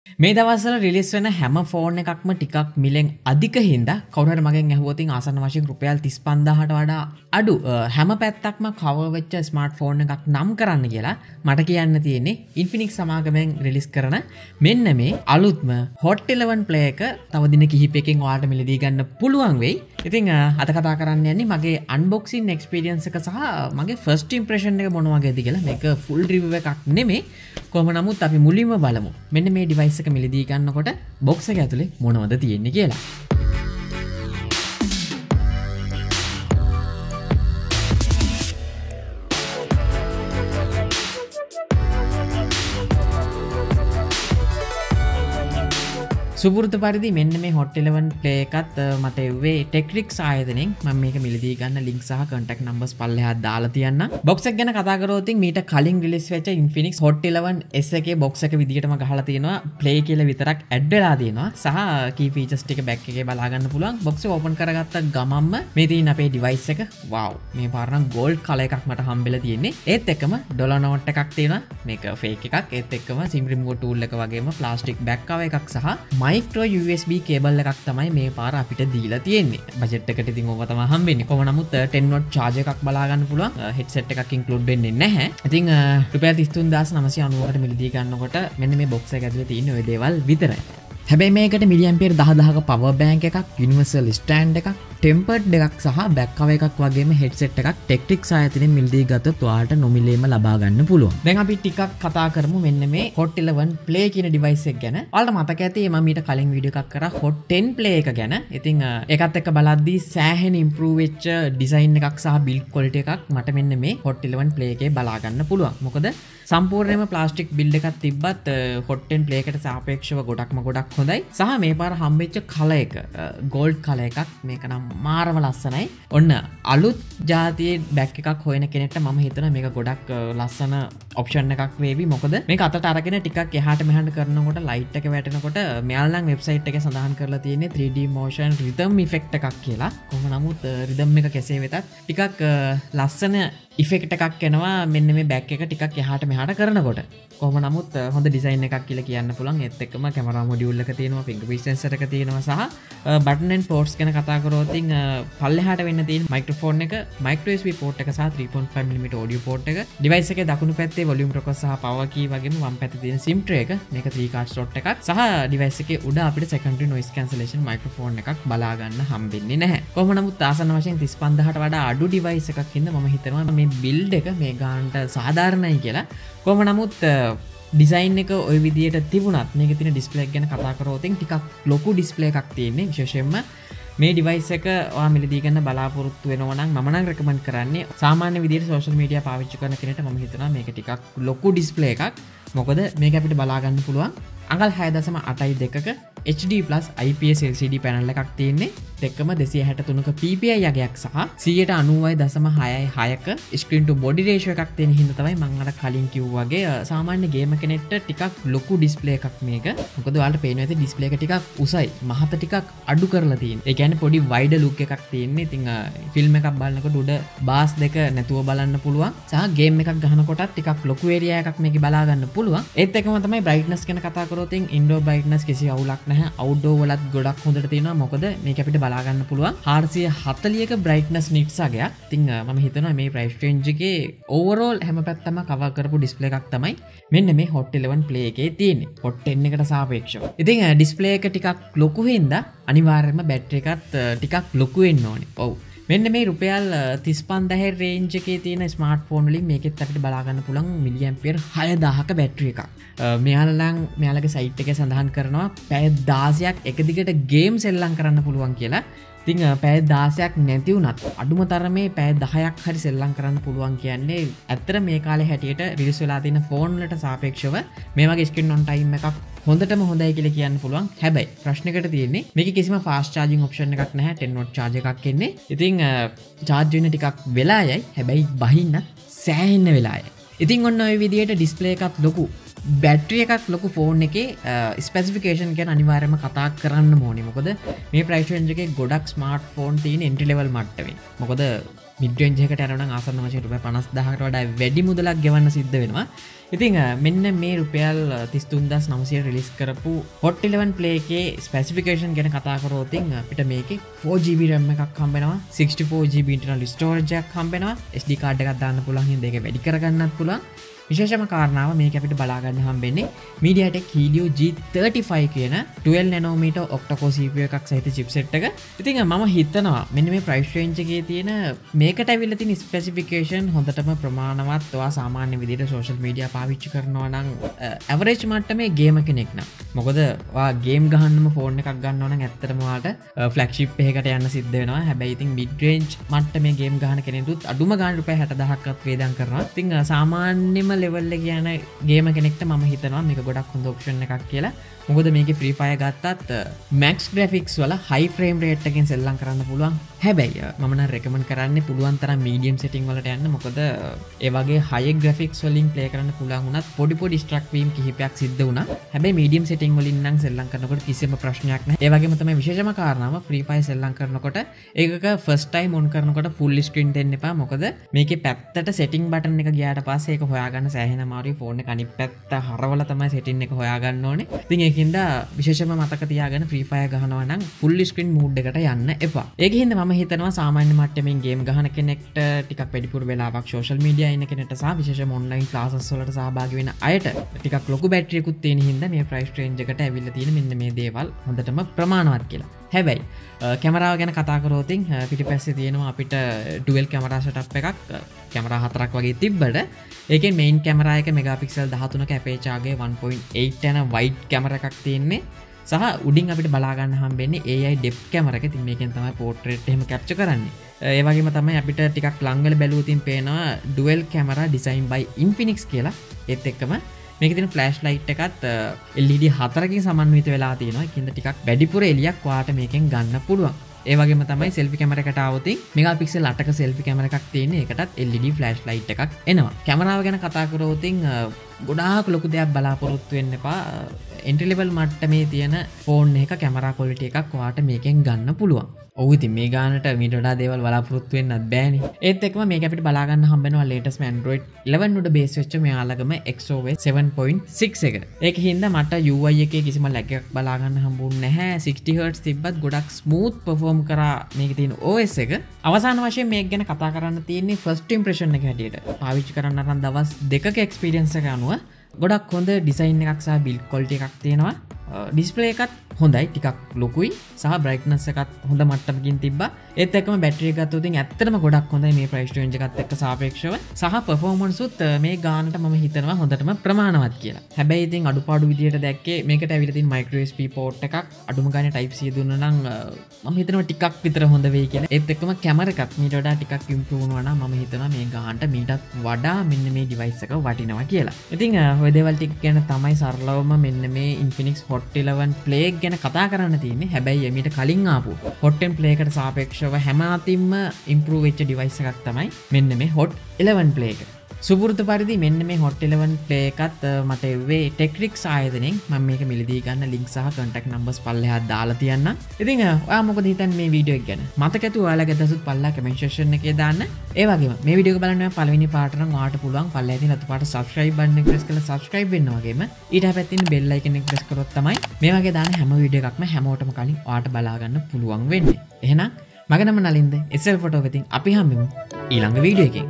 මේ දවස්වල රිලීස් වෙන හැම ෆෝන් එකක්ම ටිකක් මිලෙන් අධික හින්දා කවුරු හරි මගෙන් ඇහුවොත් ආසන්න වශයෙන් රුපියල් 35000ට වඩා අඩු හැම පැත්තක්ම කවර් වෙච්ච ස්මාර්ට් ෆෝන් එකක් නම් කරන්න කියලා මට කියන්න තියෙන්නේ Infinix සමාගමෙන් රිලීස් කරන මෙන්න මේ අලුත්ම Hot 11 Play එක තව දින කිහිපයකින් ඔයාලට මිලදී ගන්න පුළුවන් වෙයි. ඉතින් අද කතා කරන්න යන්නේ මගේ අන්බොක්සින් එක්ස්පීරියන්ස් එක සහ මගේ ෆස්ට් ඉම්ප්‍රෙෂන් එක මොන වගේද කියලා. මේක ෆුල් රිවිව් එකක් නෙමෙයි. කොහොම නමුත් අපි මුලින්ම බලමු. මෙන්න මේ ඩිවයිස් එක මිලදී ගන්නකොට බොක්ස් එක ඇතුලේ මොනවද තියෙන්නේ කියලා. සුපුරුදු පරිදි මෙන්න මේ Hot 11 Play එකත් මට එව්වේ ටෙක්රික්ස් ආයතනෙන්. මම මේක මිලදී ගන්න ලින්ක් සහ contact numbers පල්ලෙහා දාලා තියන්නම්. බොක්ස් එක ගැන කතා කරොත් මීට කලින් රිලීස් වෙච්ච Infinix Hot 11 S එකේ බොක්ස් එක විදියටම ගහලා තියෙනවා. Play කියලා විතරක් ඇඩ් වෙලා තියෙනවා. සහ key features ටික back එකේ බලා ගන්න පුළුවන්. බොක්ස් එක ඕපන් කරගත්ත ගමන්ම මේ තියෙන අපේ device එක wow මේ පාර නම් gold color එකක් මට හම්බෙලා තියෙන්නේ. ඒත් එක්කම dollar note එකක් තියෙනවා. මේක fake එකක්. ඒත් එක්කම sim remote tool එක වගේම plastic back cover එකක් සහ මයික්‍රෝ USB කේබල් එකක් තමයි මේ පාර අපිට දීලා තියෙන්නේ. බජට් එකට ඉතින් ඕක තමයි හම්බෙන්නේ. කොහොම නමුත් 10 watt charge එකක් බලා ගන්න පුළුවන්. headset එකක් include වෙන්නේ නැහැ. ඉතින් රුපියල් 33990කට මිලදී ගන්නකොට මෙන්න මේ box එක ඇතුලේ තියෙන ওই දේවල් විතරයි. හැබැයි මේකට මිලියම්පියර් 10000ක පවර් බෑන්ක් එකක්, යුනිවර්සල් ස්ටෑන්ඩ් එකක්, ටෙම්පර්ඩ් එකක් සහ බැක් කවර් එකක් වගේම හෙඩ්සෙට් එකක් ටෙක්ට්‍රික්ස් ආයතනයෙන් මිලදී ගත්තොත් ඔයාලට නොමිලේම ලබා ගන්න පුළුවන්. දැන් අපි ටිකක් කතා කරමු මෙන්න මේ Hot 11 Play කියන device එක ගැන. ඔයාලට මතක ඇති මම ඊට කලින් වීඩියෝ එකක් කරා Hot 10 Play එක ගැන. ඉතින් ඒකත් එක්ක බලද්දී සෑහෙන improve වෙච්ච design එකක් සහ build quality එකක් මට මෙන්න මේ Hot 11 Play එකේ බලා ගන්න පුළුවන්. මොකද සම්පූර්ණයෙන්ම ප්ලාස්ටික් බිල්ඩ් එකක් තිබ්බත් Hot 10 Play එකට සාපේක්ෂව ගොඩක් හොඳයි. සහ මේ පාර හම්බෙච්ච කලර් එක gold කලර් එකක්. මේක නම් මාරම ලස්සනයි. ඔන්න අලුත් ජාතියේ බැක් එකක් හොයන කෙනෙක්ට මම හිතනවා මේක ගොඩක් ලස්සන ඔප්ෂන් එකක් වේවි. මොකද මේක අතට අරගෙන ටිකක් එහාට මෙහාට කරනකොට ලයිට් එක වැටෙනකොට මෙයාලා නම් වෙබ්සයිට් එකේ සඳහන් කරලා තියෙන්නේ 3D motion rhythm effect එකක් කියලා. කොහොම නමුත් rhythm එක කෙසේ වෙතත් ටිකක් ලස්සන ඉෆෙක්ට් එකක් එනවා මෙන්න මේ බැක් එක ටිකක් එහාට මෙහාට කරනකොට. කොහොම නමුත් හොඳ ඩිසයින් එකක් කියලා කියන්න පුළුවන්. ඒත් එක්කම කැමරා මොඩියුල් එක තියෙනවා, fingerprint sensor එක තියෙනවා සහ button and ports ගැන කතා කරොත් පල්ලෙහාට වෙන්න තියෙන මයික්‍රොෆෝන් එක, micro USB port එක සහ 3.5mm audio port එක. device එකේ දකුණු පැත්තේ volume rocker සහ power key වගේම වම් පැත්තේ තියෙන SIM tray එක. මේක 3 card slot එකක්. සහ device එකේ උඩ අපිට secondary noise cancellation microphone එකක් බලා ගන්න හම්බෙන්නේ නැහැ. කොහොම නමුත් ආසන්න වශයෙන් 35000ට වඩා අඩු device එකක් හින්දා මම හිතනවා මේ build එක මේ ගානට සාධාරණයි කියලා. කොහොම නමුත් ඩිසයින් එක ඔය විදියට තිබුණත් මේකේ තියෙන ඩිස්ප්ලේ එක ගැන කතා කරොත් ටිකක් ලොකු ඩිස්ප්ලේ එකක් තියෙන්නේ. විශේෂයෙන්ම මේ ඩිවයිස් එක ඔයා මිලදී ගන්න බලාපොරොත්තු වෙනවා නම් මම නම් රෙකමන්ඩ් කරන්නේ සාමාන්‍ය විදියට සෝෂල් මීඩියා පාවිච්චි කරන කෙනෙක්ට මම හිතනවා මේක ටිකක් ලොකු ඩිස්ප්ලේ එකක්. මොකද මේක අපිට බලා ගන්න පුළුවන් අඟල් 6.8.2ක HD+ IPS LCD පැනල් එකක් තියෙන්නේ. දෙකම 263ක PPI යගයක් සහ 190.66ක screen to body ratio එකක් තියෙන හින්දා තමයි මම අර කලින් කිව්වා වගේ සාමාන්‍ය ගේමර් කෙනෙක්ට ටිකක් ලොකු ඩිස්ප්ලේ එකක් මේක. මොකද ඔයාලට පේනවා ඇති ඩිස්ප්ලේ එක ටිකක් උසයි. මහත ටිකක් අඩු කරලා තියෙන්නේ. ඒ කියන්නේ පොඩි වයිඩ් ලුක් එකක් තියෙන්නේ. ඉතින් ෆිල්ම් එකක් බලනකොට උඩ බාස් දෙක නැතුව බලන්න පුළුවන්. සහ ගේම් එකක් ගහනකොටත් ටිකක් ලොකු ඒරියා එකක් මේකේ බලා ගන්න පුළුවන්. ඒත් එකම තමයි brightness ගැන කතා කරොත් indoor brightness කිසි අවුලක් නැහැ. outdoor වලත් ගොඩක් හොඳට තියෙනවා. මොකද මේක අපිට බලා ගන්න පුළුවන් 440ක brightness nits වගේක්. ඉතින් මම හිතනවා මේ price range එකේ overall හැම පැත්තම cover කරපු display එකක් තමයි මෙන්න මේ Hot 11 Play එකේ තියෙන්නේ. Hot 10 එකට සාපේක්ෂව. ඉතින් display එක ටිකක් ලොකු හින්දා අනිවාර්යයෙන්ම battery එකත් ටිකක් ලොකු වෙන්න ඕනේ. ඔව්. මෙන්න මේ රුපියල් 35000 රේන්ජ් එකේ තියෙන ස්මාර්ට්ෆෝන් වලින් මේකෙත් අපිට බලා ගන්න පුළුවන් මිලියම්පියර් 6000ක බැටරි එකක්. මෙයාලා නම් මෙයාලගේ සයිට් එකේ සඳහන් කරනවා පැය 16ක් එක දිගට ගේම් සෙල්ලම් කරන්න පුළුවන් කියලා. ඉතින් පැය 16ක් නැති වුණත් අඩුම තරමේ පැය 10ක් හරි සෙල්ලම් කරන්න පුළුවන් කියන්නේ ඇත්තට මේ කාලේ හැටියට රිලීස් වෙලා තියෙන ෆෝන් වලට සාපේක්ෂව මේ වගේ ස්ක්‍රීන් ඔන් ටයිම් එකක් හොඳටම හොඳයි කියලා කියන්න පුළුවන්. හැබැයි ප්‍රශ්නයකට තියෙන්නේ මේකේ කිසිම ෆාස්ට් charging option එකක් නැහැ. 10 watt charge එකක් එන්නේ. ඉතින් charge වෙන්න ටිකක් වෙලා යයි. හැබැයි බහින්න සෑහෙන්න වෙලා යයි. ඉතින් ඔන්න ඔය විදියට ඩිස්ප්ලේ එකත් ලොකු බැට්‍රිය එකක් ලොකු ෆෝන් එක ස්පෙසිෆිකේෂන් ගැන අනිවාර්යම කතා කරන්න ඕනේ. මොකද මේ ප්‍රයිස් රේන්ජ් එකේ ගොඩක් ස්මාර්ට් ෆෝන් තියෙන එන්ට්‍රි ලෙවල් මට්ටමේ. මොකද මිඩ් රේන්ජ් එකට යනවා නම් ආසන්න වශයෙන් රුපියල් 50000කට වඩා වැඩි මුදලක් ගෙවන්න සිද්ධ වෙනවා. ඉතින් මෙන්න මේ රුපියල් 33900 රිලීස් කරපු Hot 11 Play එකේ ස්පෙසිෆිකේෂන් ගැන කතා කරොත් අපිට මේකේ 4GB RAM එකක් හම්බ වෙනවා, 64GB internal storage එකක් හම්බ වෙනවා, SD card එකක් දාන්න පුළුවන් හින්දා ඒක වැඩි කරගන්නත් පුළුවන්. විශේෂම කාරණාව මේක අපිට බලාගන්න හම්බෙන්නේ MediaTek Helio G35 කියන 12 nanometer octa-core CPU එකක් සහිත chipset එක. ඉතින් මම හිතනවා මෙන්න මේ price range එකේ තියෙන මේකට ඇවිල්ලා තියෙන ස්පෙસિෆිකේෂන් හොඳටම ප්‍රමාණවත්. ඔයා සාමාන්‍ය විදිහට social media පාවිච්චි කරනවා නම් average මට්ටමේ gamer කෙනෙක් නම්. මොකද ඔයා game ගහන්නම phone එකක් ගන්නවා නම් ඇත්තටම ඔයාට flagship එකකට යන්න සිද්ධ වෙනවා. හැබැයි ඉතින් mid range මට්ටමේ game ගහන කෙනෙකුට අඩුම ගාණ රුපියල් 60000ක්වත් වේදම් කරනවා. ඉතින් සාමාන්‍යම ලෙවල් එක යන ගේම කෙනෙක්ට මම හිතනවා මේක ගොඩක් හොඳ ඔප්ෂන් එකක් කියලා. මොකද මේකේ Free Fire ගත්තත් max graphics වල high frame rate එකකින් සෙල්ලම් කරන්න පුළුවන්. හැබැයි මම නම් recommend කරන්නේ පුළුවන් තරම් medium setting වලට යන්න. මොකද ඒ වගේ high graphics වලින් play කරන්න පුළුවන් වුණත් පොඩි struck වීම කිහිපයක් සිද්ධ වුණා. හැබැයි medium setting වලින් නම් සෙල්ලම් කරනකොට කිසිම ප්‍රශ්නයක් නැහැ. ඒ වගේම තමයි විශේෂම කාරණාව Free Fire සෙල්ලම් කරනකොට ඒකක first time on කරනකොට full screen දෙන්න එපා. මොකද මේකේ පැත්තට setting button එක ගියාට පස්සේ ඒක හොයාගන්න සෑහෙන අමාරුයි. ෆෝන් එක අනිත් පැත්ත හරවලා තමයි setting එක හොයාගන්න ඕනේ. ඉතින් ඒකින්ද විශේෂම මතක තියාගෙන Free Fire ගහනවා නම් full screen mode එකට යන්න එපා. ඒකින්ද මම හිතනවා සාමාන්‍ය මට්ටමින් ගේම් ගහන කෙනෙක්ට ටිකක් වැඩිපුර වෙලාවක් social media ඉන්න කෙනෙක්ට සහ විශේෂම online classes වලට සහභාගී වෙන අයට ටිකක් ලොකු බැටරියකුත් තියෙන හින්දා මේ price range එකට ඇවිල්ලා තියෙන මෙන්න මේ දේවල් හොඳටම ප්‍රමාණවත් කියලා. හැබැයි කැමරාව ගැන කතා කරොත් පිටිපස්සේ තියෙනවා අපිට dual camera setup එකක්. කැමරා 4ක් වගේ තිබ්බට ඒකෙන් main camera එක megapixel 13ක aperture ගේ 1.8 යන wide camera එකක් තියෙන්නේ. සහ උඩින් අපිට බලා ගන්න හම්බෙන්නේ AI depth camera එක. ඉතින් මේකෙන් තමයි portrait එහෙම capture කරන්නේ. ඒ වගේම තමයි අපිට ටිකක් ළඟ වෙලා බැලුවොතින් පේනවා dual camera design by Infinix කියලා. ඒත් එක්කම මේකේ තියෙන ෆ්ලෑෂ් ලයිට් එකත් LED 4කින් සමන්විත වෙලා තියෙනවා. ඒකින්ද ටිකක් වැඩිපුර එළියක් ඔයාලට මේකෙන් ගන්න පුළුවන්. ඒ වගේම තමයි selfie camera එකට આવොත් megapixel 8ක selfie camera එකක් තියෙන. ඒකටත් LED flash light එකක් එනවා. කැමරාව ගැන කතා කරොත් ගොඩාක් ලොකු දෙයක් බලාපොරොත්තු වෙන්න එපා. entry level මට්ටමේ තියෙන ෆෝන් එක කැමරා quality එකක් ඔයාලට මේකෙන් ගන්න පුළුවන්. ඔව් ඉතින් මේ ගානට මීට වඩා දේවල් බලාපොරොත්තු වෙන්නත් බෑනේ. ඒත් එක්කම මේක අපිට බලා ගන්න හම්බ වෙනවා latest Android 11 උඩ base වෙච්ච මෙයාලගම XOS 7.6 එක. ඒකින්ද මට UI එකේ කිසිම lag එකක් බලා ගන්න හම්බුන්නේ නැහැ. 60 Hz තිබ්බත් ගොඩක් smooth perform කරා මේකේ තියෙන OS එක. අවසාන වශයෙන් මේක ගැන කතා කරන්න තියෙන්නේ first impression එක හැටියට. පාවිච්චි කරන්න නම් දවස් 2ක experience එක අනුව ගොඩක් හොඳ design එකක් සහ build quality එකක් තියෙනවා. display එකත් හොඳයි, ටිකක් ලොකුයි සහ brightness එකත් හොඳ මට්ටමකින් තිබ්බා. ඒත් එක්කම බැටරි එක ගත්තොත් ඇත්තටම ගොඩක් හොඳයි මේ price range එකත් එක්ක සාපේක්ෂව. සහ performance උත් මේ ගානට මම හිතනවා හොඳටම ප්‍රමාණවත් කියලා. හැබැයි ඉතින් අඩුපාඩු විදියට දැක්කේ මේකට ඇවිල්ලා තියෙන micro USB port එකක් අඩුම ගානේ type C දුන්නා නම් මම හිතනවා ටිකක් විතර හොඳ වෙයි කියලා. ඒත් එක්කම කැමරා එකත් මීට වඩා ටිකක් improve වුණා නම් මම හිතනවා මේ ගානට මීටත් වඩා මෙන්න මේ device එක වටිනවා කියලා. ඉතින් ඔය දේවල් ටික ගැන තමයි සරලවම මෙන්න මේ Infinix Hot 11 Play ගැන කතා කරන්න තියෙන්නේ. හැබැයි මීට කලින් ආපු Hot 10 Play එකට සාපේක්ෂව හැම අතින්ම improve වෙච්ච device එකක් තමයි මෙන්න මේ Hot 11 Play එක. සුපුරුදු පරිදි මෙන්න මේ Hot 11 Play එකත් මට එව්වේ Techrix ආයතනයෙන්. මම මේක මිලදී ගන්න link සහ contact numbers පල්ලෙහා දාලා තියන්නම්. ඉතින් ඔයා මොකද හිතන්නේ මේ වීඩියෝ එක ගැන? මතක ඇතුව ඔයාලගේ දසුත් පල්ලා comment section එකේ දාන්න. ඒ වගේම මේ වීඩියෝ එක බලන්න පළවෙනි පාට නම් ඔයාට පුළුවන් පල්ලෙහා තියෙන අතු පාට subscribe button එක press කරලා subscribe වෙන්න වගේම ඊට පැත්තේ තියෙන bell icon එක press කරොත් තමයි මේ වගේ දාන හැම වීඩියෝ එකක්ම හැමෝටම කලින් ඔයාට බලා ගන්න පුළුවන් වෙන්නේ. එහෙනම් මගේ නම නලින්ද SL photo වෙතින් අපි හම්බෙමු ඊළඟ වීඩියෝ එකකින්.